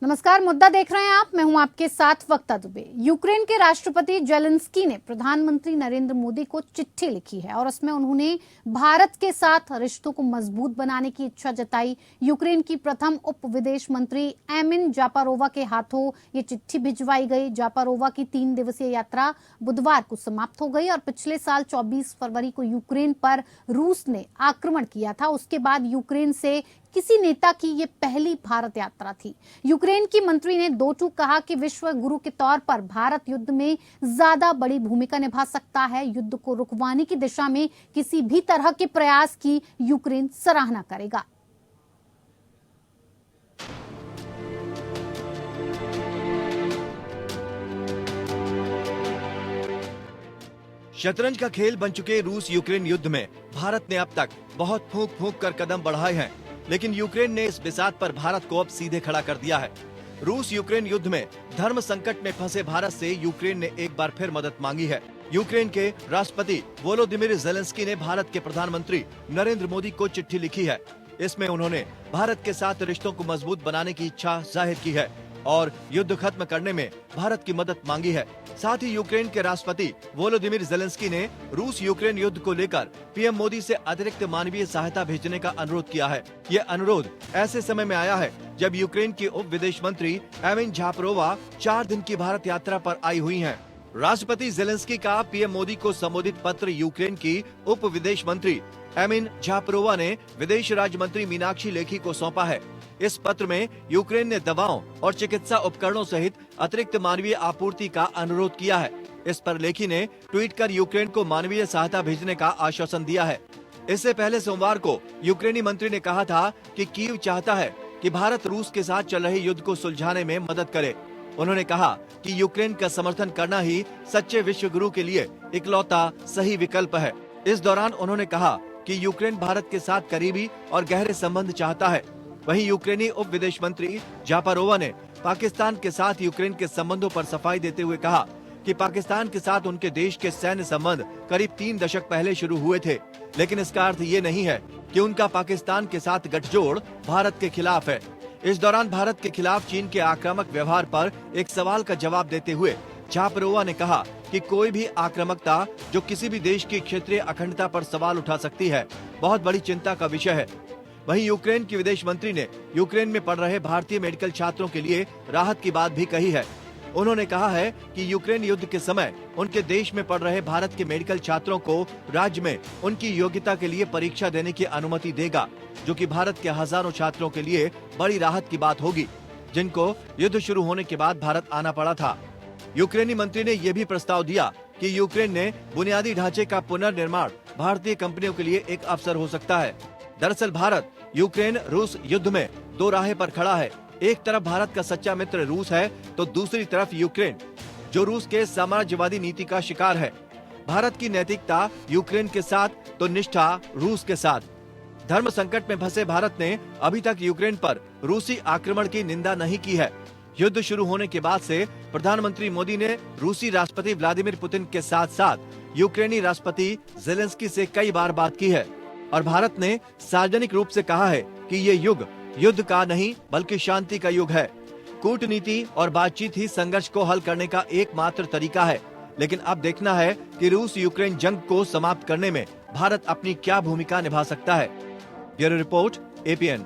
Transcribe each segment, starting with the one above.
नमस्कार, मुद्दा देख रहे हैं आप। मैं हूं आपके साथ वक्ता दुबे। यूक्रेन के राष्ट्रपति जेलेंस्की ने प्रधानमंत्री नरेंद्र मोदी को चिट्ठी लिखी है और उसमें उन्होंने भारत के साथ रिश्तों को मजबूत बनाने की इच्छा जताई। यूक्रेन की प्रथम उप विदेश मंत्री एमिन जापारोवा के हाथों ये चिट्ठी भिजवाई गई। जापारोवा की 3 दिवसीय यात्रा बुधवार को समाप्त हो गई और पिछले साल 24 फरवरी को यूक्रेन पर रूस ने आक्रमण किया था। उसके बाद यूक्रेन से किसी नेता की ये पहली भारत यात्रा थी। यूक्रेन की मंत्री ने दो टूक कहा कि विश्व गुरु के तौर पर भारत युद्ध में ज्यादा बड़ी भूमिका निभा सकता है। युद्ध को रुकवाने की दिशा में किसी भी तरह के प्रयास की यूक्रेन सराहना करेगा। शतरंज का खेल बन चुके रूस यूक्रेन युद्ध में भारत ने अब तक बहुत फूंक फूंक कर कदम बढ़ाए हैं, लेकिन यूक्रेन ने इस बिसात पर भारत को अब सीधे खड़ा कर दिया है। रूस यूक्रेन युद्ध में धर्म संकट में फंसे भारत से यूक्रेन ने एक बार फिर मदद मांगी है। यूक्रेन के राष्ट्रपति वोलोदिमीर जेलेंस्की ने भारत के प्रधानमंत्री नरेंद्र मोदी को चिट्ठी लिखी है। इसमें उन्होंने भारत के साथ रिश्तों को मजबूत बनाने की इच्छा जाहिर की है और युद्ध खत्म करने में भारत की मदद मांगी है। साथ ही यूक्रेन के राष्ट्रपति वोलोदिमीर जेलेंस्की ने रूस यूक्रेन युद्ध को लेकर पीएम मोदी से अतिरिक्त मानवीय सहायता भेजने का अनुरोध किया है। ये अनुरोध ऐसे समय में आया है जब यूक्रेन की उप विदेश मंत्री एमिन जापारोवा 4 दिन की भारत यात्रा पर आई हुई हैं। राष्ट्रपति जेलेंस्की का पीएम मोदी को संबोधित पत्र यूक्रेन की उप विदेश मंत्री एमिन जापारोवा ने विदेश राज्य मंत्री मीनाक्षी लेखी को सौंपा है। इस पत्र में यूक्रेन ने दवाओं और चिकित्सा उपकरणों सहित अतिरिक्त मानवीय आपूर्ति का अनुरोध किया है। इस पर लेखी ने ट्वीट कर यूक्रेन को मानवीय सहायता भेजने का आश्वासन दिया है। इससे पहले सोमवार को यूक्रेनी मंत्री ने कहा था कि कीव चाहता है कि भारत रूस के साथ चल रहे युद्ध को सुलझाने में मदद करे। उन्होंने कहा कि यूक्रेन का समर्थन करना ही सच्चे विश्व गुरु के लिए इकलौता सही विकल्प है। इस दौरान उन्होंने कहा कि यूक्रेन भारत के साथ करीबी और गहरे संबंध चाहता है। वहीं यूक्रेनी उप विदेश मंत्री जापारोवा ने पाकिस्तान के साथ यूक्रेन के संबंधों पर सफाई देते हुए कहा कि पाकिस्तान के साथ उनके देश के सैन्य संबंध करीब 3 दशक पहले शुरू हुए थे, लेकिन इसका अर्थ ये नहीं है कि उनका पाकिस्तान के साथ गठजोड़ भारत के खिलाफ है। इस दौरान भारत के खिलाफ चीन के आक्रामक व्यवहार पर एक सवाल का जवाब देते हुए जापारोवा ने कहा कि कोई भी आक्रामकता जो किसी भी देश की क्षेत्रीय अखंडता पर सवाल उठा सकती है, बहुत बड़ी चिंता का विषय है। वहीं यूक्रेन की विदेश मंत्री ने यूक्रेन में पढ़ रहे भारतीय मेडिकल छात्रों के लिए राहत की बात भी कही है। उन्होंने कहा है कि यूक्रेन युद्ध के समय उनके देश में पढ़ रहे भारत के मेडिकल छात्रों को राज्य में उनकी योग्यता के लिए परीक्षा देने की अनुमति देगा, जो कि भारत के हजारों छात्रों के लिए बड़ी राहत की बात होगी, जिनको युद्ध शुरू होने के बाद भारत आना पड़ा था। यूक्रेनी मंत्री ने यह भी प्रस्ताव दिया कि यूक्रेन ने बुनियादी ढांचे का पुनर्निर्माण भारतीय कंपनियों के लिए एक अवसर हो सकता है। दरअसल भारत यूक्रेन रूस युद्ध में दो राहें पर खड़ा है। एक तरफ भारत का सच्चा मित्र रूस है, तो दूसरी तरफ यूक्रेन, जो रूस के साम्राज्यवादी नीति का शिकार है। भारत की नैतिकता यूक्रेन के साथ, तो निष्ठा रूस के साथ। धर्म संकट में फंसे भारत ने अभी तक यूक्रेन पर रूसी आक्रमण की निंदा नहीं की है। युद्ध शुरू होने के बाद से प्रधानमंत्री मोदी ने रूसी राष्ट्रपति व्लादिमीर पुतिन के साथ साथ यूक्रेनी राष्ट्रपति जेलेंस्की से कई बार बात की है और भारत ने सार्वजनिक रूप से कहा है कि ये युग युद्ध का नहीं बल्कि शांति का युग है। कूटनीति और बातचीत ही संघर्ष को हल करने का एकमात्र तरीका है, लेकिन अब देखना है कि रूस यूक्रेन जंग को समाप्त करने में भारत अपनी क्या भूमिका निभा सकता है। Bureau report, APN.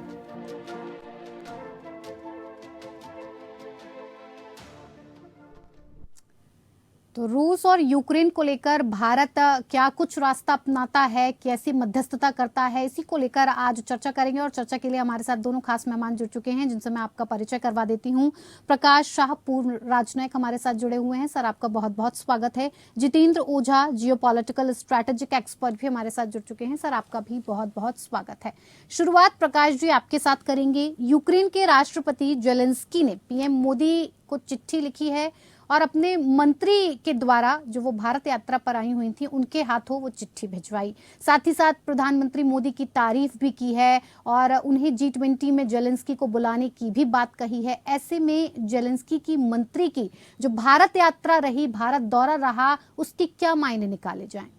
तो रूस और यूक्रेन को लेकर भारत क्या कुछ रास्ता अपनाता है, कैसी मध्यस्थता करता है, इसी को लेकर आज चर्चा करेंगे। और चर्चा के लिए हमारे साथ दोनों खास मेहमान जुड़ चुके हैं, जिनसे मैं आपका परिचय करवा देती हूं। प्रकाश शाह, पूर्व राजनयिक, हमारे साथ जुड़े हुए हैं। सर, आपका बहुत बहुत स्वागत है। जितेंद्र ओझा, जियोपॉलिटिकल स्ट्रैटेजिक एक्सपर्ट, भी हमारे साथ जुड़ चुके हैं। सर, आपका भी बहुत बहुत स्वागत है। शुरुआत प्रकाश जी आपके साथ करेंगे। यूक्रेन के राष्ट्रपति जेलेंस्की ने पीएम मोदी को चिट्ठी लिखी है और अपने मंत्री के द्वारा, जो वो भारत यात्रा पर आई हुई थी, उनके हाथों वो चिट्ठी भिजवाई। साथ ही साथ प्रधानमंत्री मोदी की तारीफ भी की है और उन्हें G20 में जेलेंस्की को बुलाने की भी बात कही है। ऐसे में जेलेंस्की की मंत्री की जो भारत यात्रा रही, भारत दौरा रहा, उसके क्या मायने निकाले जाएं?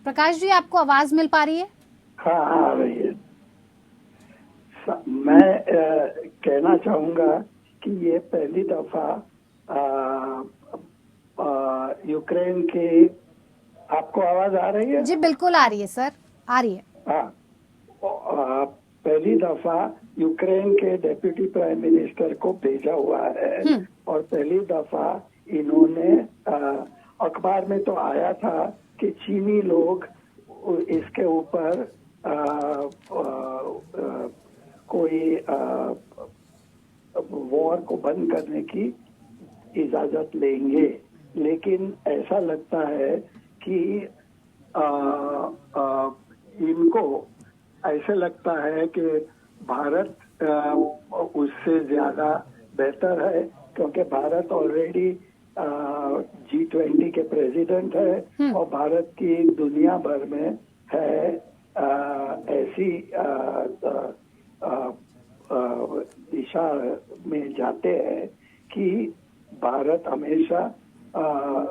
प्रकाश जी, आपको आवाज मिल पा रही है? हाँ आ रही है। मैं कहना चाहूंगा कि ये पहली दफा यूक्रेन की, आपको आवाज आ रही है? जी बिल्कुल आ रही है सर, आ रही है। हाँ, पहली दफा यूक्रेन के डेप्यूटी प्राइम मिनिस्टर को भेजा हुआ है और पहली दफा इन्होंने, अखबार में तो आया था कि चीनी लोग इसके ऊपर कोई वॉर को बंद करने की इजाजत लेंगे, लेकिन ऐसा लगता है कि इनको ऐसे लगता है कि भारत उससे ज्यादा बेहतर है, क्योंकि भारत ऑलरेडी G20 के प्रेसिडेंट है और भारत की दुनिया भर में है ऐसी दिशा में जाते हैं कि भारत हमेशा,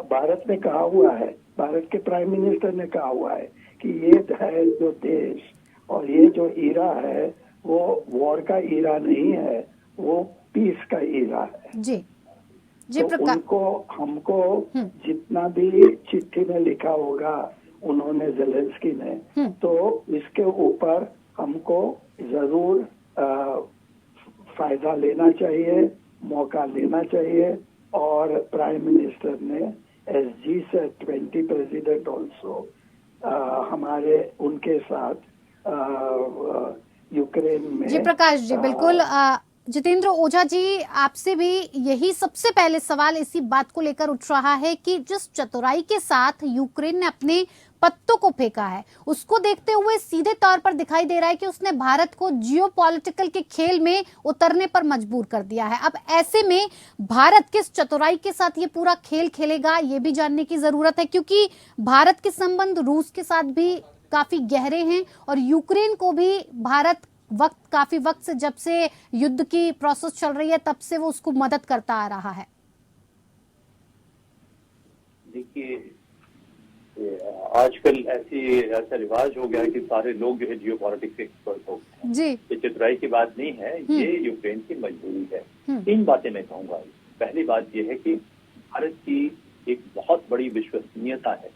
भारत ने कहा हुआ है, भारत के प्राइम मिनिस्टर ने कहा हुआ है कि ये है जो देश और ये जो ईरा है वो वॉर का ईरा नहीं है, वो पीस का ईरा है। जी तो उनको, हमको जितना भी चिट्ठी में लिखा होगा उन्होंने, ज़ेलेंस्की ने, तो इसके ऊपर हमको जरूर फायदा लेना चाहिए, मौका लेना चाहिए। और प्राइम मिनिस्टर ने SG से 20 प्रेसिडेंट ऑल्सो हमारे उनके साथ यूक्रेन में। जी प्रकाश जी बिल्कुल। जितेंद्र ओझा जी, आपसे भी यही सबसे पहले सवाल इसी बात को लेकर उठ रहा है कि जिस चतुराई के साथ यूक्रेन ने अपने पत्तों को फेंका है, उसको देखते हुए सीधे तौर पर दिखाई दे रहा है कि उसने भारत को जियोपॉलिटिकल के खेल में उतरने पर मजबूर कर दिया है। अब ऐसे में भारत किस चतुराई के साथ ये पूरा खेल खेलेगा, ये भी जानने की जरूरत है, क्योंकि भारत के संबंध रूस के साथ भी काफी गहरे हैं और यूक्रेन को भी भारत काफी वक्त से, जब से युद्ध की प्रोसेस चल रही है तब से वो उसको मदद करता आ रहा है। देखिए, आजकल ऐसा रिवाज हो गया है कि सारे लोग जो है जियो पॉलिटिक्स के एक्सपर्ट हो गए हैं। जी, ये चतुराई की बात नहीं है, ये यूक्रेन की मजबूरी है। 3 बातें मैं कहूंगा। पहली बात यह है कि भारत की एक बहुत बड़ी विश्वसनीयता है,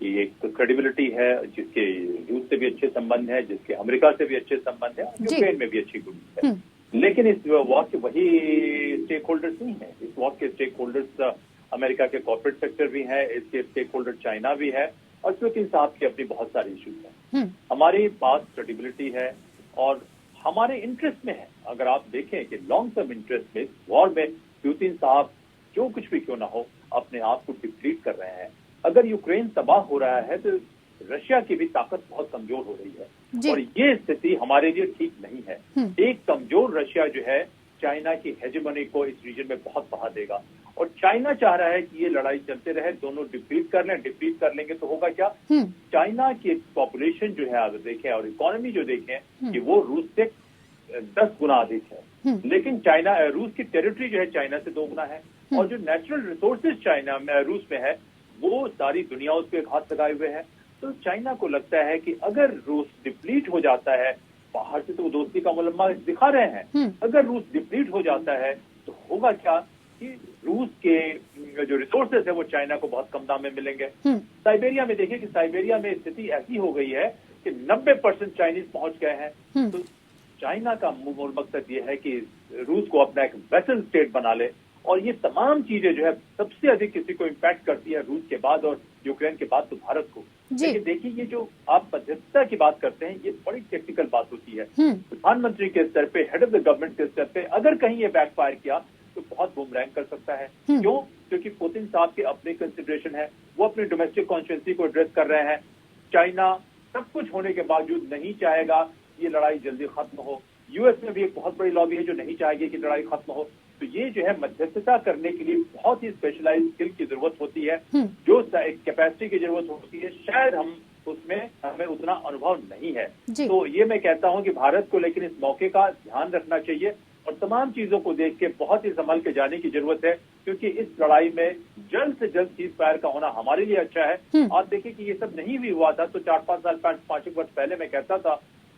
ये एक क्रेडिबिलिटी है, जिसके रूस से भी अच्छे संबंध है, जिसके अमेरिका से भी अच्छे संबंध है, यूक्रेन में भी अच्छी गुड है। लेकिन इस वॉर के वही स्टेक होल्डर्स नहीं है। इस वॉर के स्टेक होल्डर्स अमेरिका के कॉर्पोरेट सेक्टर भी है, इसके स्टेक होल्डर चाइना भी है और पुतिन साहब की अपनी बहुत सारी इश्यूज है। हमारे पास क्रेडिबिलिटी है और हमारे इंटरेस्ट में है। अगर आप देखें कि लॉन्ग टर्म इंटरेस्ट में वॉर में पुतिन साहब जो कुछ भी क्यों ना हो अपने आप को डिप्लीट कर रहे हैं। अगर यूक्रेन तबाह हो रहा है तो रशिया की भी ताकत बहुत कमजोर हो रही है और ये स्थिति हमारे लिए ठीक नहीं है। एक कमजोर रशिया जो है चाइना की हेजेमनी को इस रीजन में बहुत बढ़ा देगा और चाइना चाह रहा है कि ये लड़ाई चलते रहे, दोनों डिप्लीट कर लें। डिप्लीट कर लेंगे तो होगा क्या, चाइना की पॉपुलेशन जो है अगर देखें और इकोनॉमी जो देखें कि वो रूस से 10 गुना अधिक है, लेकिन चाइना, रूस की टेरिटरी जो है चाइना से 2 गुना है और जो नेचुरल रिसोर्सेज चाइना में, रूस में है, वो सारी दुनिया उस पर हाथ लगाए हुए है। तो चाइना को लगता है कि अगर रूस डिप्लीट हो जाता है, बाहर से तो वो दोस्ती का मुलम्मा दिखा रहे हैं, अगर रूस डिप्लीट हो जाता है तो होगा क्या कि रूस के जो रिसोर्सेज है वो चाइना को बहुत कम दाम में मिलेंगे। साइबेरिया में देखिए कि साइबेरिया में स्थिति ऐसी हो गई है कि 90% चाइनीज पहुंच गए हैं। तो चाइना का मूल मकसद ये है कि रूस को अपना एक वेसल स्टेट बना ले और ये तमाम चीजें जो है सबसे अधिक किसी को इम्पैक्ट करती है रूस के बाद और यूक्रेन के बाद तो भारत को। लेकिन देखिए, ये जो आप मध्यस्थता की बात करते हैं ये बड़ी टेक्निकल बात होती है। प्रधानमंत्री के स्तर पे, हेड ऑफ द गवर्नमेंट के स्तर पे अगर कहीं ये बैकफायर किया तो बहुत बूमरैंग कर सकता है। क्यों? क्योंकि पुतिन साहब के अपने कंसिडरेशन है, वो अपनी डोमेस्टिक कॉन्स्टिट्यूएंसी को एड्रेस कर रहे हैं। चाइना सब कुछ होने के बावजूद नहीं चाहेगा ये लड़ाई जल्दी खत्म हो। यूएस में भी एक बहुत बड़ी लॉबी है जो नहीं चाहेगी कि लड़ाई खत्म हो। तो ये जो है मध्यस्थता करने के लिए बहुत ही स्पेशलाइज्ड स्किल की जरूरत होती है, जो एक कैपेसिटी की जरूरत होती है। शायद हमें उतना अनुभव नहीं है। तो ये मैं कहता हूं कि भारत को लेकिन इस मौके का ध्यान रखना चाहिए और तमाम चीजों को देख के बहुत ही संभल के जाने की जरूरत है, क्योंकि इस लड़ाई में जल्द से जल्द सीज फायर का होना हमारे लिए अच्छा है। आप देखिए कि ये सब नहीं भी हुआ था तो 4-5 वर्ष पहले मैं कहता था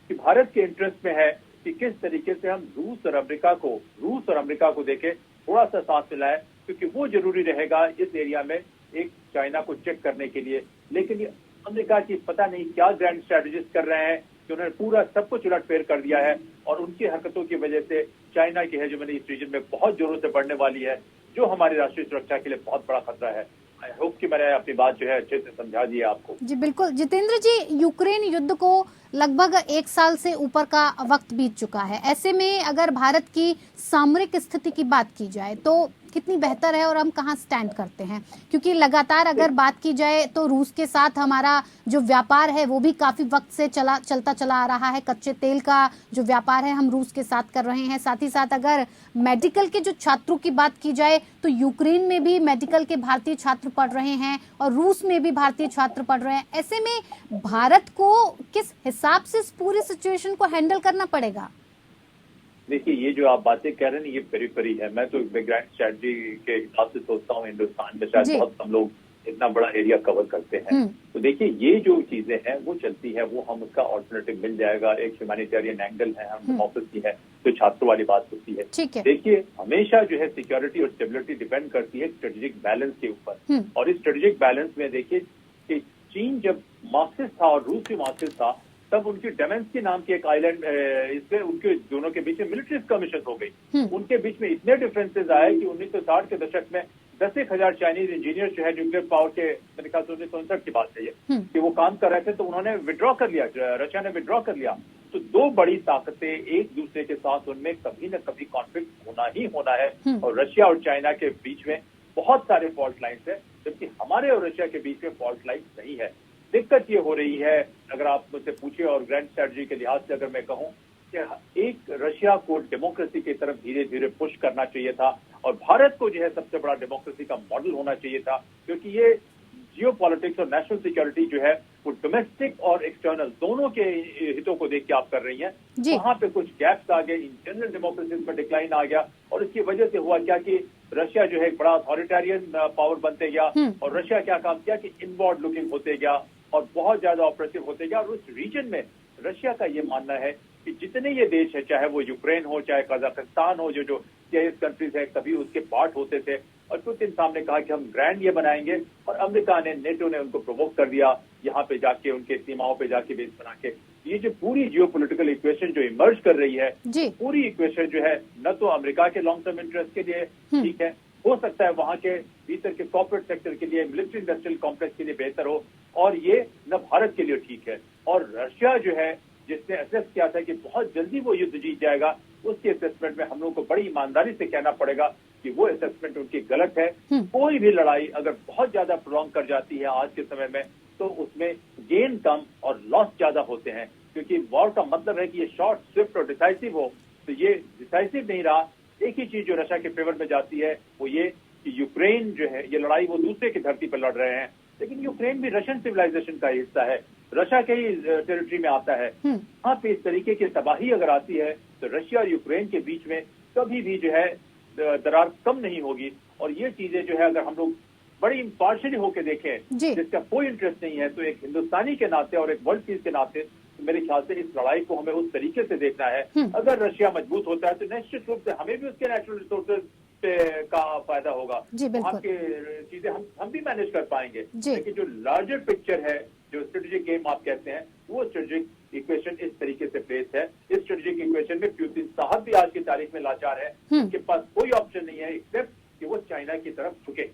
कि भारत के इंटरेस्ट में है कि किस तरीके से हम रूस और अमेरिका को देके थोड़ा सा साथ मिलाए, क्योंकि वो जरूरी रहेगा इस एरिया में एक चाइना को चेक करने के लिए। लेकिन ये अमेरिका की पता नहीं क्या ग्रैंड स्ट्रेटेजीज कर रहे हैं कि उन्होंने पूरा सब कुछ उलटफेर कर दिया है, और उनकी हरकतों की वजह से चाइना की हेजेमनी इस रीजन में बहुत जोरों से बढ़ने वाली है, जो हमारी राष्ट्रीय सुरक्षा के लिए बहुत बड़ा खतरा है। आई होप कि मैंने अपनी बात जो है अच्छे से समझा दी है आपको। जी बिल्कुल जितेंद्र जी, यूक्रेन युद्ध को लगभग 1 साल से ऊपर का वक्त बीत चुका है। ऐसे में अगर भारत की सामरिक स्थिति की बात की जाए तो कितनी बेहतर है और हम कहाँ स्टैंड करते हैं? क्योंकि लगातार अगर बात की जाए तो रूस के साथ हमारा जो व्यापार है वो भी काफी वक्त से चलता चला आ रहा है। कच्चे तेल का जो व्यापार है हम रूस के साथ कर रहे हैं। साथ ही साथ अगर मेडिकल के जो छात्रों की बात की जाए तो यूक्रेन में भी मेडिकल के भारतीय छात्र पढ़ रहे हैं और रूस में भी भारतीय छात्र पढ़ रहे हैं। ऐसे में भारत को किस हिसाब से इस पूरी सिचुएशन को हैंडल करना पड़ेगा? देखिए, ये जो आप बातें कह रहे हैं ये पेरिफेरी है। मैं तो ग्रैंड स्ट्रेटजी के हिसाब से सोचता हूँ हिंदुस्तान में शायद बहुत कम लोग इतना बड़ा एरिया कवर करते हैं। तो देखिए, ये जो चीजें हैं वो चलती है, वो हम उसका ऑल्टरनेटिव मिल जाएगा। एक ह्यूमैनिटेरियन एंगल है, हम डेमोक्रेसी है, तो छात्रों वाली बात होती है। देखिए, हमेशा जो है सिक्योरिटी और स्टेबिलिटी डिपेंड करती है स्ट्रेटेजिक बैलेंस के ऊपर, और इस स्ट्रेटेजिक बैलेंस में देखिए कि चीन जब मार्क्सिस्ट था और रूस भी मार्क्सिस्ट था, तब उनकी डेमेंस्की नाम की एक आइलैंड इससे उनके दोनों के बीच में मिलिट्री स्कर्मिशेस हो गई। उनके बीच में इतने डिफरेंसेस आए कि 1960 के दशक में 10,000 चाइनीज इंजीनियर जो है न्यूक्लियर पावर के, मेरे ख्याल से 1969 की बात है ये, कि वो काम कर रहे थे, तो उन्होंने विड्रॉ कर लिया, रशिया ने विड्रॉ कर लिया। तो दो बड़ी ताकतें एक दूसरे के साथ, उनमें कभी न कभी कॉन्फ्लिक्ट होना ही होना है, और रशिया और चाइना के बीच में बहुत सारे फॉल्ट लाइन्स है, जबकि हमारे और रशिया के बीच में फॉल्ट लाइन्स नहीं है। दिक्कत ये हो रही है, अगर आप मुझसे पूछे और ग्रैंड स्ट्रेटजी के लिहाज से अगर मैं कहूं कि एक रशिया को डेमोक्रेसी की तरफ धीरे धीरे पुश करना चाहिए था, और भारत को जो है सबसे बड़ा डेमोक्रेसी का मॉडल होना चाहिए था, क्योंकि ये जियो पॉलिटिक्स और नेशनल सिक्योरिटी जो है वो डोमेस्टिक और एक्सटर्नल दोनों के हितों को देख के आप कर रही हैं। वहां पे कुछ गैप्स आ गए, इन जनरल डेमोक्रेसी में डिक्लाइन आ गया, और इसकी वजह से हुआ क्या कि रशिया जो है एक बड़ा अथॉरिटेरियन पावर बनते गया, और रशिया क्या काम किया कि इनवर्ड लुकिंग होते गया और बहुत ज्यादा ऑपरेटिव होते गया। और उस रीजन में रशिया का ये मानना है कि जितने ये देश है, चाहे वो यूक्रेन हो, चाहे कजाकिस्तान हो, जो सीआईएस कंट्रीज है, कभी उसके पार्ट होते थे, और पुतिन साहब ने कहा कि हम ग्रैंड ये बनाएंगे, और अमेरिका ने, नेटो ने उनको प्रोवोक कर दिया यहाँ पे जाके, उनके सीमाओं पे जाके बेस बना के। ये जो पूरी जियोपॉलिटिकल इक्वेशन जो इमर्ज कर रही है, पूरी इक्वेशन जो है न तो अमेरिका के लॉन्ग टर्म इंटरेस्ट के लिए ठीक है, हो सकता है वहां के भीतर के कॉर्पोरेट सेक्टर के लिए, मिलिट्री इंडस्ट्रियल कॉम्प्लेक्स के लिए बेहतर हो, और ये न भारत के लिए ठीक है। और रशिया जो है, जिसने असेस किया था कि बहुत जल्दी वो युद्ध जीत जाएगा, उसके असेसमेंट में हम लोगों को बड़ी ईमानदारी से कहना पड़ेगा कि वो असेसमेंट उनकी गलत है। कोई भी लड़ाई अगर बहुत ज्यादा प्रोलॉन्ग कर जाती है आज के समय में, तो उसमें गेन कम और लॉस ज्यादा होते हैं, क्योंकि वॉर का मतलब है कि ये शॉर्ट, स्विफ्ट और डिसाइसिव हो। तो ये डिसाइसिव नहीं रहा। एक ही चीज जो रशिया के फेवर में जाती है वो ये कि यूक्रेन जो है, ये लड़ाई वो दूसरे की धरती पर लड़ रहे हैं, लेकिन यूक्रेन भी रशियन सिविलाइजेशन का हिस्सा है, रशिया के ही टेरिटरी में आता है। वहाँ पे इस तरीके की तबाही अगर आती है तो रशिया और यूक्रेन के बीच में कभी भी जो है दरार कम नहीं होगी। और ये चीजें जो है अगर हम लोग बड़ी इम्पार्शियली होकर देखें, जिसका कोई इंटरेस्ट नहीं है, तो एक हिंदुस्तानी के नाते और एक वर्ल्ड पीस के नाते तो मेरे ख्याल से इस लड़ाई को हमें उस तरीके से देखना है। अगर रशिया मजबूत होता है तो निश्चित रूप से हमें भी उसके नेचुरल रिसोर्सेज का फायदा होगा, वहाँ की चीजें हम भी मैनेज कर पाएंगे। लेकिन जो लार्जर पिक्चर है, जो स्ट्रेटेजिक गेम आप कहते हैं, वो स्ट्रेटेजिक इक्वेशन इस तरीके से प्लेस है। इस स्ट्रेटेजिक इक्वेशन में पुतिन साहब भी आज की तारीख में लाचार है, उनके पास कोई ऑप्शन नहीं है एक्सेप्ट कि वो चाइना की तरफ झुके।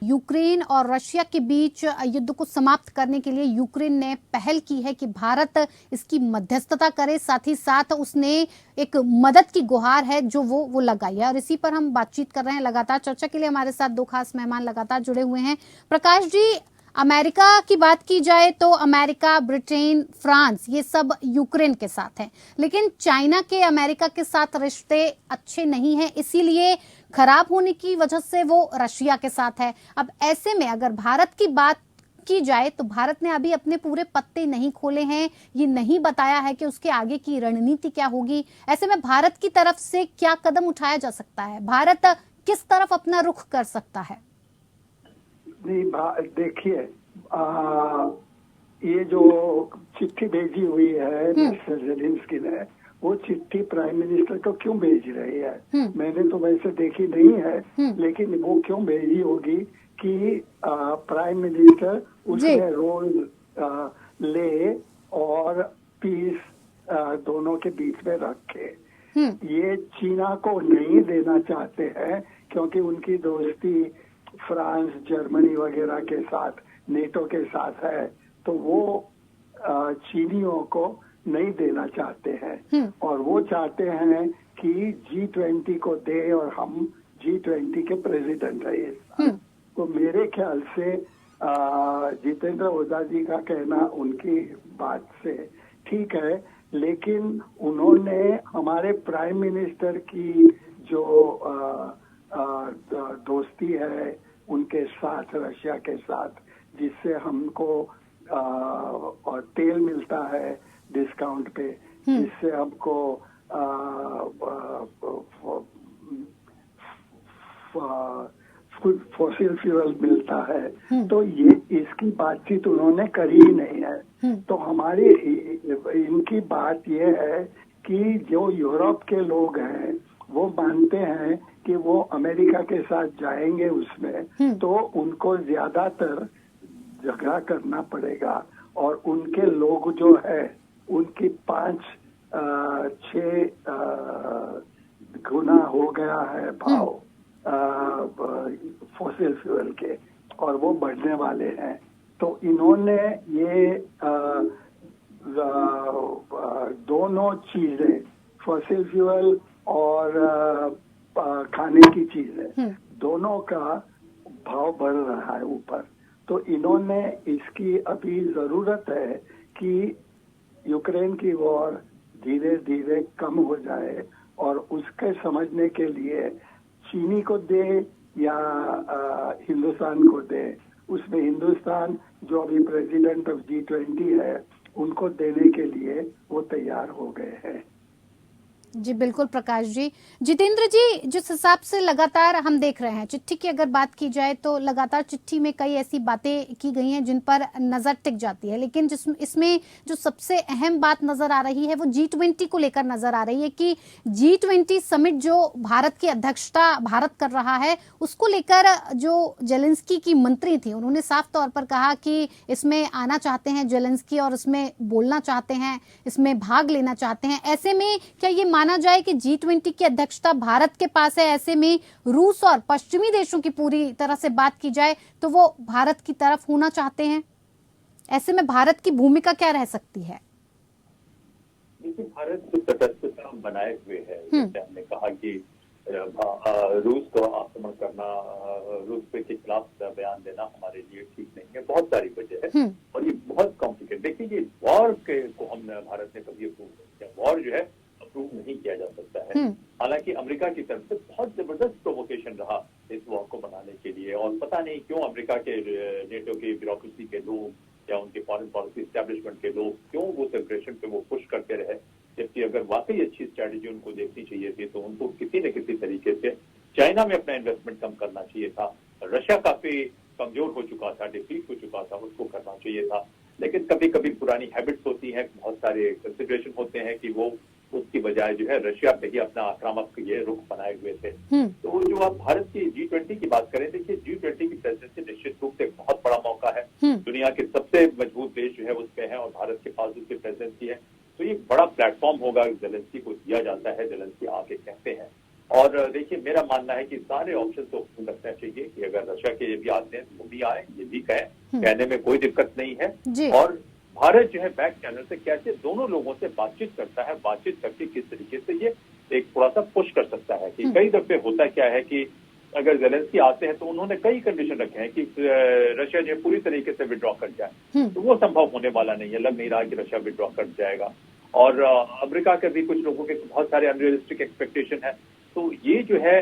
यूक्रेन और रशिया के बीच युद्ध को समाप्त करने के लिए यूक्रेन ने पहल की है कि भारत इसकी मध्यस्थता करे। साथ ही साथ उसने एक मदद की गुहार है जो वो लगाई है, और इसी पर हम बातचीत कर रहे हैं। लगातार चर्चा के लिए हमारे साथ दो खास मेहमान लगातार जुड़े हुए हैं। प्रकाश जी, अमेरिका की बात की जाए तो अमेरिका, ब्रिटेन, फ्रांस, ये सब यूक्रेन के साथ हैं, लेकिन चाइना के अमेरिका के साथ रिश्ते अच्छे नहीं हैं, इसीलिए खराब होने की वजह से वो रशिया के साथ है। अब ऐसे में अगर भारत की बात की जाए तो भारत ने अभी अपने पूरे पत्ते नहीं खोले हैं, ये नहीं बताया है कि उसके आगे की रणनीति क्या होगी। ऐसे में भारत की तरफ से क्या कदम उठाया जा सकता है? भारत किस तरफ अपना रुख कर सकता है? नहीं, देखिए, ये जो चिट्ठी भेजी हुई है मिस्टर जेलेंस्की ने, वो चिट्ठी प्राइम मिनिस्टर को क्यों भेज रही है? मैंने तो वैसे देखी नहीं है, लेकिन वो क्यों भेजी होगी कि प्राइम मिनिस्टर उसमें रोल ले और पीस दोनों के बीच में रखे। ये चीना को नहीं देना चाहते हैं क्योंकि उनकी दोस्ती फ्रांस, जर्मनी वगैरह के साथ, नेटो के साथ है, तो वो चीनियों को नहीं देना चाहते हैं और वो चाहते हैं कि G20 को दे और हम G20 के प्रेसिडेंट रहे। तो मेरे ख्याल से जितेंद्र ओझा जी का कहना उनकी बात से ठीक है, लेकिन उन्होंने हमारे प्राइम मिनिस्टर की जो दोस्ती है उनके साथ, रशिया के साथ, जिससे हमको और तेल मिलता है डिस्काउंट पे, जिससे हमको फॉसिल फ्यूल मिलता है, तो ये इसकी बातचीत उन्होंने करी ही नहीं है। तो हमारी इनकी बात ये है कि जो यूरोप के लोग हैं वो मानते हैं कि वो अमेरिका के साथ जाएंगे उसमें, तो उनको ज्यादातर झगड़ा करना पड़ेगा और उनके लोग जो है उनकी 5-6 गुना हो गया है भाव फॉसिल फ्यूल के, और वो बढ़ने वाले हैं। तो इन्होंने ये दोनों चीजें, फॉसिल फ्यूल और खाने की चीजें, दोनों का भाव बढ़ रहा है ऊपर। तो इन्होंने इसकी अभी जरूरत है कि यूक्रेन की वॉर धीरे धीरे कम हो जाए, और उसके समझने के लिए चीनी को दे या हिंदुस्तान को दे, उसमें हिंदुस्तान जो अभी प्रेसिडेंट ऑफ G20 है उनको देने के लिए वो तैयार हो गए हैं। जी बिल्कुल प्रकाश जी। जितेंद्र जी, जिस हिसाब से लगातार हम देख रहे हैं, चिट्ठी की अगर बात की जाए तो लगातार चिट्ठी में कई ऐसी बातें की गई हैं जिन पर नजर टिक जाती है, लेकिन इसमें जो सबसे अहम बात नजर आ रही है वो G20 को लेकर नजर आ रही है कि G20 समिट जो भारत की अध्यक्षता भारत कर रहा है, उसको लेकर जो जेलेंस्की की मंत्री थी उन्होंने साफ तौर पर कहा कि इसमें आना चाहते हैं जेलेंस्की और इसमें बोलना चाहते हैं, इसमें भाग लेना चाहते हैं। ऐसे में क्या ये माना जाए कि G20 की अध्यक्षता भारत के पास है? ऐसे में रूस और पश्चिमी देशों की पूरी तरह से बात की जाए तो वो भारत की तरफ होना चाहते हैं। ऐसे में भारत की भूमिका क्या रह सकती है? देखिए, भारत जो तटस्थता बनाए हुए है, जैसे हमने कहा कि रूस को आक्रमण करना, रूस के खिलाफ बयान देना हमारे लिए ठीक नहीं है। बहुत सारी वजह है और ये बहुत कॉम्प्लिकेटेड। देखिए, ये वॉर को हम भारत ने कभी अप्रूव नहीं किया। वॉर जो है अप्रूव नहीं किया जा सकता है। हालांकि अमेरिका की तरफ से बहुत जबरदस्त प्रोवोकेशन रहा इस वॉर को बनाने के लिए, और पता नहीं क्यों अमेरिका के नेटो की ब्यूरोक्रेसी के लोग या उनके फॉरेन पॉलिसी एस्टेब्लिशमेंट के लोग क्यों वो सेलिब्रेशन पे वो पुश करते रहे, जबकि अगर वाकई अच्छी स्ट्रैटेजी उनको देखनी चाहिए थी तो उनको किसी न किसी तरीके से चाइना में अपना इन्वेस्टमेंट कम करना चाहिए था। रशिया काफी कमजोर हो चुका था, डिप्लीट हो चुका था, उसको करना चाहिए था। लेकिन कभी कभी पुरानी हैबिट्स होती हैं, बहुत सारे कंसिडरेशन होते हैं कि वो उसकी बजाय जो है रशिया पे ही अपना आक्रामक ये रुख बनाए हुए थे। तो जो आप भारत की G20 की बात करें, देखिए G20 की प्रेसिडेंसी निश्चित रूप से एक बहुत बड़ा मौका है। दुनिया के सबसे मजबूत देश जो है उस पे है और भारत के पास उसकी प्रेसिडेंसी है, तो ये बड़ा प्लेटफॉर्म होगा, जेलेंस्की को दिया जाता है। जेलेंस्की आके कहते हैं, और देखिए मेरा मानना है कि सारे ऑप्शन तो ओपन रखना चाहिए कि अगर रशिया के ये भी आते हैं तो वो भी आए, ये भी कहें, कहने में कोई दिक्कत नहीं है। और भारत जो है बैक चैनल से कैसे दोनों लोगों से बातचीत करता है, बातचीत करके किस तरीके से ये एक थोड़ा सा पुश कर सकता है। कि कई दफे होता क्या है कि अगर जेलेंस्की आते हैं तो उन्होंने कई कंडीशन रखे हैं कि रशिया जो पूरी तरीके से विड्रॉ कर जाए, तो वो संभव होने वाला नहीं है। लग नहीं रहा कि रशिया विड्रॉ कर जाएगा, और अमेरिका के भी कुछ लोगों के बहुत सारे अनरियलिस्टिक एक्सपेक्टेशन है। तो ये जो है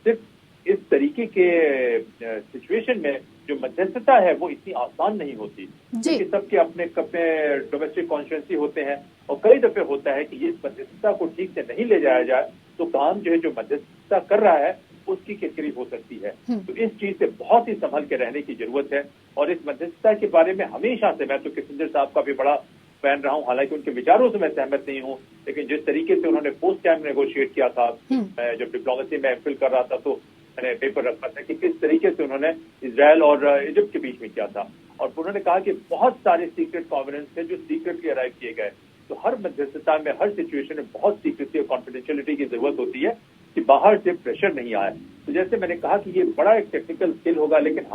सिर्फ इस तरीके के सिचुएशन में जो मध्यस्थता है वो इतनी आसान नहीं होती, क्योंकि सबके अपने डोमेस्टिक कॉन्स्टिट्यूएंसी होते हैं, और कई दफे होता है कि इस मध्यस्थता को ठीक से नहीं ले जाया जाए तो काम जो है जो मध्यस्थता कर रहा है उसकी किरकिरी हो सकती है। तो इस चीज से बहुत ही संभल के रहने की जरूरत है। और इस मध्यस्थता के बारे में हमेशा से, मैं तो किसिंजर साहब का भी बड़ा फैन रहा हूँ, हालांकि उनके विचारों से मैं सहमत नहीं हूँ, लेकिन जिस तरीके से उन्होंने पोस्ट टाइम नेगोशिएट किया था, मैं जब डिप्लोमेसी में एमफिल कर रहा था तो मैंने पेपर रखा था कि किस तरीके से उन्होंने इजराइल और इजिप्ट के बीच में किया था। और उन्होंने कहा कि बहुत सारे सीक्रेट कॉन्फ्रेंस थे जो सीक्रेटली अराइव किए गए। तो हर मध्यस्थता में, हर सिचुएशन में बहुत सीक्रेसी और कॉन्फिडेंशियलिटी की जरूरत होती है कि बाहर से प्रेशर नहीं आए। तो जैसे मैंने कहा कि ये बड़ा एक टेक्निकल स्किल होगा, लेकिन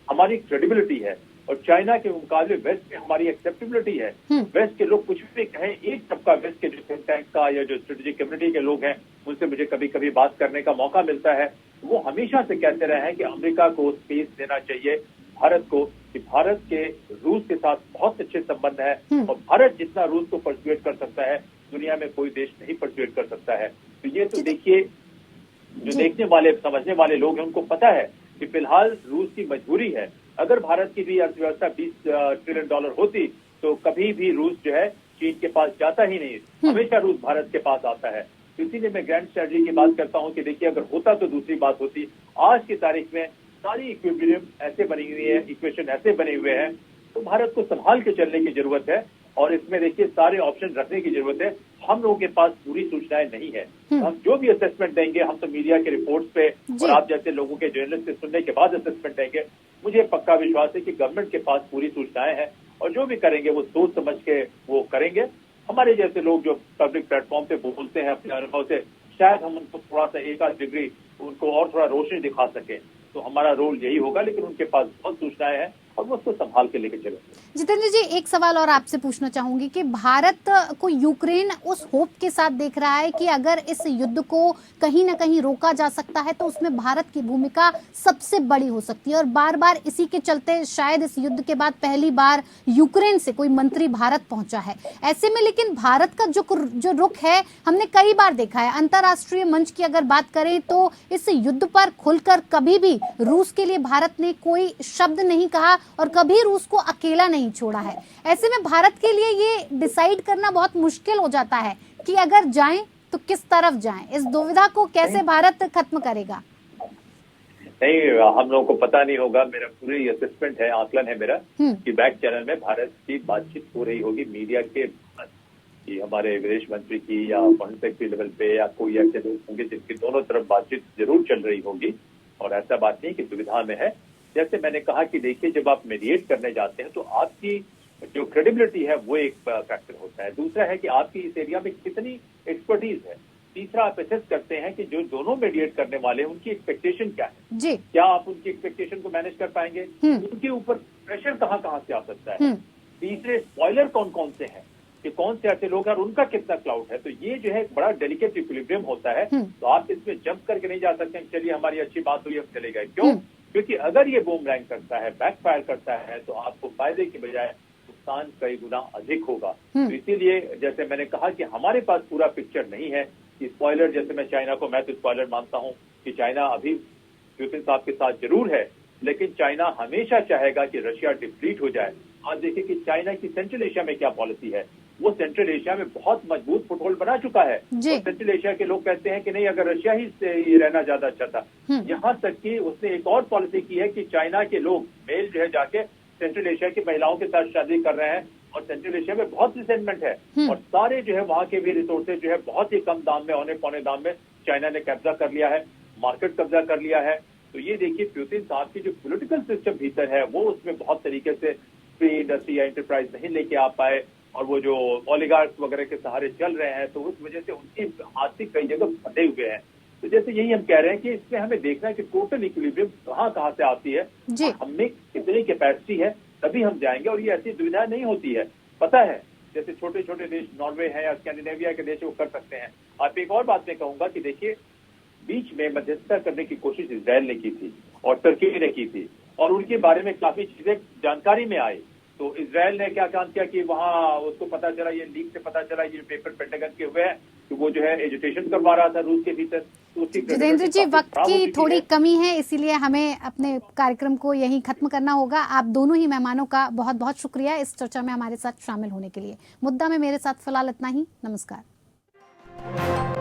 हमारी क्रेडिबिलिटी है और चाइना के मुकाबले वेस्ट में हमारी एक्सेप्टेबिलिटी है। वेस्ट के लोग कुछ भी कहें, एक तबका वेस्ट के जो थिंक टैंक का या जो स्ट्रेटेजिक कम्युनिटी के लोग हैं, उनसे मुझे कभी कभी बात करने का मौका मिलता है। वो हमेशा से कहते रहे हैं कि अमेरिका को स्पेस देना चाहिए भारत को, कि भारत के रूस के साथ बहुत अच्छे संबंध है और भारत जितना रूस को परसुएट कर सकता है, दुनिया में कोई देश नहीं परसुएट कर सकता है। तो ये तो देखिए, जो देखने वाले, समझने वाले लोग हैं, उनको पता है कि फिलहाल रूस की मजबूरी है। अगर भारत की भी अर्थव्यवस्था $20 ट्रिलियन होती तो कभी भी रूस जो है चीन के पास जाता ही नहीं, हमेशा रूस भारत के पास आता है। तो इसीलिए मैं ग्रैंड स्ट्रेटजी की बात करता हूं कि देखिए, अगर होता तो दूसरी बात होती। आज की तारीख में सारी इक्विलिब्रियम ऐसे बनी हुई है, इक्वेशन ऐसे बने हुए हैं, तो भारत को संभाल के चलने की जरूरत है। और इसमें देखिए सारे ऑप्शन रखने की जरूरत है। हम लोगों के पास पूरी सूचनाएं नहीं है, हम जो भी असेसमेंट देंगे, हम तो मीडिया के रिपोर्ट्स पे और आप जैसे लोगों के जर्नलिस्ट से सुनने के बाद असेसमेंट देंगे। मुझे पक्का विश्वास है कि गवर्नमेंट के पास पूरी सूचनाएं हैं और जो भी करेंगे वो सोच समझ के वो करेंगे। हमारे जैसे लोग जो पब्लिक प्लेटफॉर्म पे बोलते हैं अपने अनुभव से, शायद हम उनको थोड़ा सा एक आध डिग्री उनको और थोड़ा रोशनी दिखा सके, तो हमारा रोल यही होगा। लेकिन उनके पास बहुत सूचनाएं हैं और वो उसको संभाल के लेके चले। जितेंद्र जी, एक सवाल और आपसे पूछना चाहूंगी कि भारत को यूक्रेन उस होप के साथ देख रहा है कि अगर इस युद्ध को कहीं ना कहीं रोका जा सकता है तो उसमें भारत की भूमिका सबसे बड़ी हो सकती है, और बार बार इसी के चलते शायद इस युद्ध के बाद पहली बार यूक्रेन से कोई मंत्री भारत पहुंचा है। ऐसे में लेकिन भारत का जो रुख है, हमने कई बार देखा है, अंतर्राष्ट्रीय मंच की अगर बात करें तो इस युद्ध पर खुलकर कभी भी रूस के लिए भारत ने कोई शब्द नहीं कहा और कभी रूस को अकेला नहीं छोड़ा है। ऐसे में भारत के लिए ये डिसाइड करना बहुत मुश्किल हो जाता है कि अगर जाएं तो किस तरफ जाएं। इस दुविधा को कैसे भारत खत्म करेगा? नहीं, हम लोगों को पता नहीं होगा। मेरा पूरी असेसमेंट है, आकलन है मेरा कि बैक चैनल में भारत की बातचीत हो रही होगी मीडिया के, कि हमारे विदेश मंत्री की या फॉरेन सेक्रेटरी लेवल पे या कोई ऐसे लोग होंगे जिनकी दोनों तरफ बातचीत जरूर चल रही होगी। और ऐसा बात नहीं कि दुविधा में है। जैसे मैंने कहा कि देखिए, जब आप मीडिएट करने जाते हैं तो आपकी जो क्रेडिबिलिटी है वो एक फैक्टर होता है। दूसरा है कि आपकी इस एरिया में कितनी एक्सपर्टीज है। तीसरा, आप असेस करते हैं कि जो दोनों मीडिएट करने वाले हैं उनकी एक्सपेक्टेशन क्या है जी। क्या आप उनकी एक्सपेक्टेशन को मैनेज कर पाएंगे, उनके ऊपर प्रेशर कहाँ कहाँ से आ सकता है। तीसरे, स्पॉइलर कौन कौन से हैं, कि कौन से ऐसे लोग हैं और उनका कितना क्लाउड है। तो ये जो है एक बड़ा डेलिकेट इक्विलिब्रियम होता है। तो आप इसमें जंप करके नहीं जा सकते हैं, चलिए हमारी अच्छी बात हुई, हम चले गए। क्यों? क्योंकि अगर ये बूमरैंग करता है, बैकफायर करता है, तो आपको फायदे की बजाय नुकसान कई गुना अधिक होगा। तो इसीलिए जैसे मैंने कहा कि हमारे पास पूरा पिक्चर नहीं है कि स्पॉइलर, जैसे मैं चाइना को, मैं तो स्पॉइलर मानता हूं कि चाइना अभी पुतिन साहब के साथ जरूर है, लेकिन चाइना हमेशा चाहेगा कि रशिया डिप्लीट हो जाए। आज देखिए कि चाइना की सेंट्रल एशिया में क्या पॉलिसी है। वो सेंट्रल एशिया में बहुत मजबूत फुटहोल्ड बना चुका है। सेंट्रल एशिया के लोग कहते हैं कि नहीं, अगर रशिया ही रहना ज्यादा अच्छा था। यहाँ तक कि उसने एक और पॉलिसी की है कि चाइना के लोग, मेल जो है, जाके सेंट्रल एशिया की महिलाओं के साथ शादी कर रहे हैं और सेंट्रल एशिया में बहुत रिसेंटमेंट है और सारे जो है वहाँ के भी रिसोर्सेज जो है बहुत ही कम दाम में, औने पौने दाम में चाइना ने कब्जा कर लिया है, मार्केट कब्जा कर लिया है। तो ये देखिए, पुतिन साहब की जो पॉलिटिकल सिस्टम भीतर है वो उसमें बहुत तरीके से फ्री इंडस्ट्री या एंटरप्राइज नहीं लेके आ पाए और वो जो ओलिगार्क्स वगैरह के सहारे चल रहे हैं, तो उस वजह से उनकी आर्थिक कई जगह फंसे हुए हैं। तो जैसे यही हम कह रहे हैं कि इसमें हमें देखना है कि टोटल इक्विलिब्रियम कहाँ से आती है, हमें कितनी कैपेसिटी है, तभी हम जाएंगे। और ये ऐसी दुविधा नहीं होती है, पता है, जैसे छोटे छोटे देश नॉर्वे है या स्कैंडिनेविया के देश वो कर सकते हैं। आप एक और बात मैं कहूंगा कि देखिए, बीच में मध्यस्थता करने की कोशिश इजराइल ने की थी और तुर्की ने की थी और उनके बारे में काफी चीजें जानकारी में आई। तो इजराइल ने क्या काम किया कि वहाँ उसको पता चला, ये लीक से पता चला, ये पेपर पेंटागन के हुए हैं कि वो जो है एजुटेशन करवा रहा था रूस के भीतर। तो जितेंद्र जी, वक्त की थोड़ी कमी है, इसीलिए हमें अपने कार्यक्रम को यहीं खत्म करना होगा। आप दोनों ही मेहमानों का बहुत बहुत शुक्रिया इस चर्चा में हमारे साथ शामिल होने के लिए। मुद्दा में मेरे साथ फिलहाल इतना ही। नमस्कार।